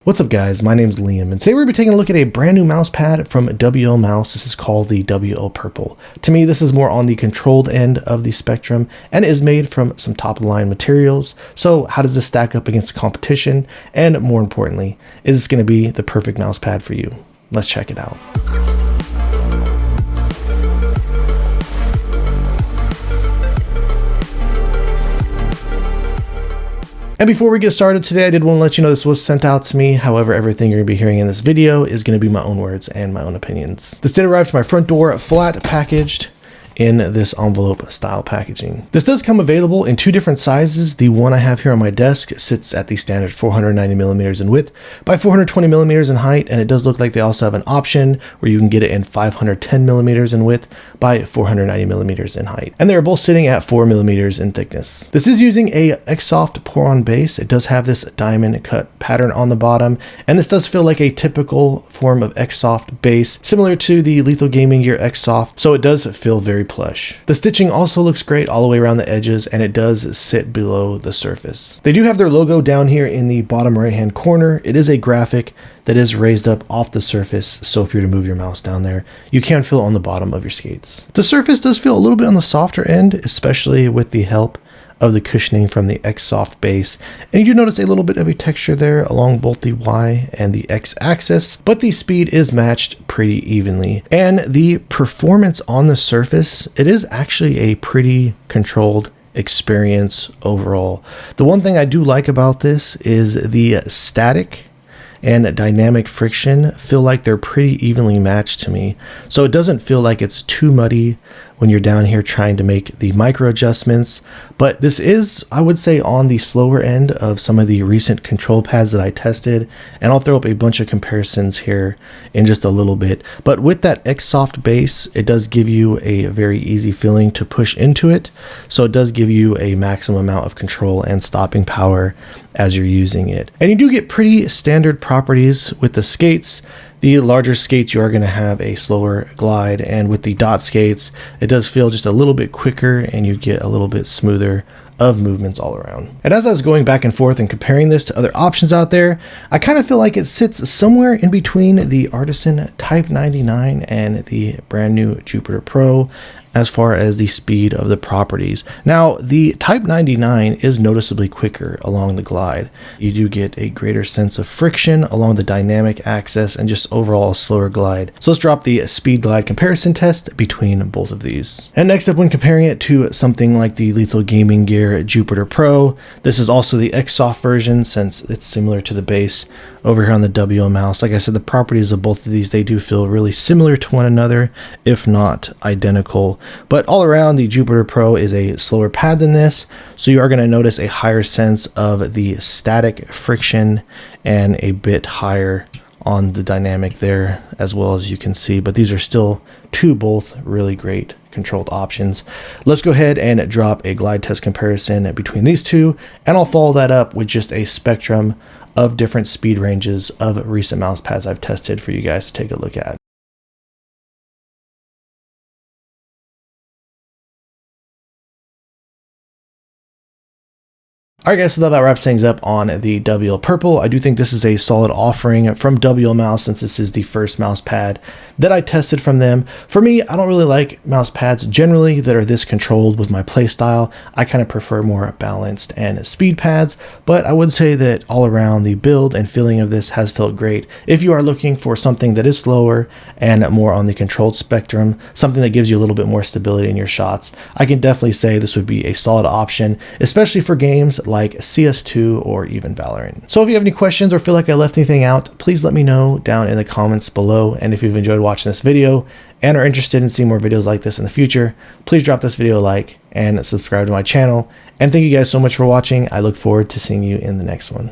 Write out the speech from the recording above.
What's up guys, my name is Liam, and today we're going to be taking a look at a brand new mouse pad from WLmouse. This is called the WL Purple. To me, this is more on the controlled end of the spectrum, and it is made from some top-of-the-line materials. So how does this stack up against the competition? And more importantly, is this going to be the perfect mouse pad for you? Let's check it out. And before we get started today, I did want to let you know this was sent out to me. However, everything you're going to be hearing in this video is going to be my own words and my own opinions. This did arrive to my front door flat packaged in this envelope style packaging. This does come available in two different sizes. The one I have here on my desk sits at the standard 490 millimeters in width by 420 millimeters in height, and it does look like they also have an option where you can get it in 510 millimeters in width by 490 millimeters in height. And they're both sitting at 4 millimeters in thickness. This is using a Xsoft pour-on base. It does have this diamond cut pattern on the bottom, and this does feel like a typical form of Xsoft base, similar to the Lethal Gaming Gear Xsoft, so it does feel very plush. The stitching also looks great all the way around the edges, and it does sit below the surface. They do have their logo down here in the bottom right hand corner. It is a graphic that is raised up off the surface, so if you were to move your mouse down there, you can feel it on the bottom of your skates. The surface does feel a little bit on the softer end, especially with the help of the cushioning from the Xsoft base, and you do notice a little bit of a texture there along both the Y and the X axis, but the speed is matched pretty evenly. And the performance on the surface, it is actually a pretty controlled experience overall. The one thing I do like about this is the static and dynamic friction feel like they're pretty evenly matched to me. So it doesn't feel like it's too muddy when you're down here trying to make the micro adjustments. But this is, I would say, on the slower end of some of the recent control pads that I tested. And I'll throw up a bunch of comparisons here in just a little bit. But with that Xsoft base, it does give you a very easy feeling to push into it. So it does give you a maximum amount of control and stopping power as you're using it. And you do get pretty standard properties with the skates. The larger skates, you are going to have a slower glide, and with the dot skates, it does feel just a little bit quicker and you get a little bit smoother of movements all around. And as I was going back and forth and comparing this to other options out there, I kind of feel like it sits somewhere in between the Artisan Type 99 and the brand new Jupiter Pro as far as the speed of the properties. Now, the Type 99 is noticeably quicker along the glide. You do get a greater sense of friction along the dynamic axis and just overall slower glide. So let's drop the speed glide comparison test between both of these. And next up, when comparing it to something like the Lethal Gaming Gear Jupiter Pro, this is also the Xsoft version since it's similar to the base over here on the WLmouse. Like I said, the properties of both of these, they do feel really similar to one another, if not identical. But all around, the Jupiter Pro is a slower pad than this, so you are going to notice a higher sense of the static friction and a bit higher on the dynamic there as well, as you can see. But these are still both really great controlled options. Let's go ahead and drop a glide test comparison between these two, and I'll follow that up with just a spectrum of different speed ranges of recent mouse pads I've tested for you guys to take a look at. Alright guys, so that about wraps things up on the WL Purple. I do think this is a solid offering from WLmouse since this is the first mouse pad that I tested from them. For me, I don't really like mouse pads generally that are this controlled with my play style. I kind of prefer more balanced and speed pads, but I would say that all around the build and feeling of this has felt great. If you are looking for something that is slower and more on the controlled spectrum, something that gives you a little bit more stability in your shots, I can definitely say this would be a solid option, especially for games like CS2 or even Valorant. So if you have any questions or feel like I left anything out, please let me know down in the comments below. And if you've enjoyed watching this video and are interested in seeing more videos like this in the future, please drop this video a like and subscribe to my channel. And thank you guys so much for watching. I look forward to seeing you in the next one.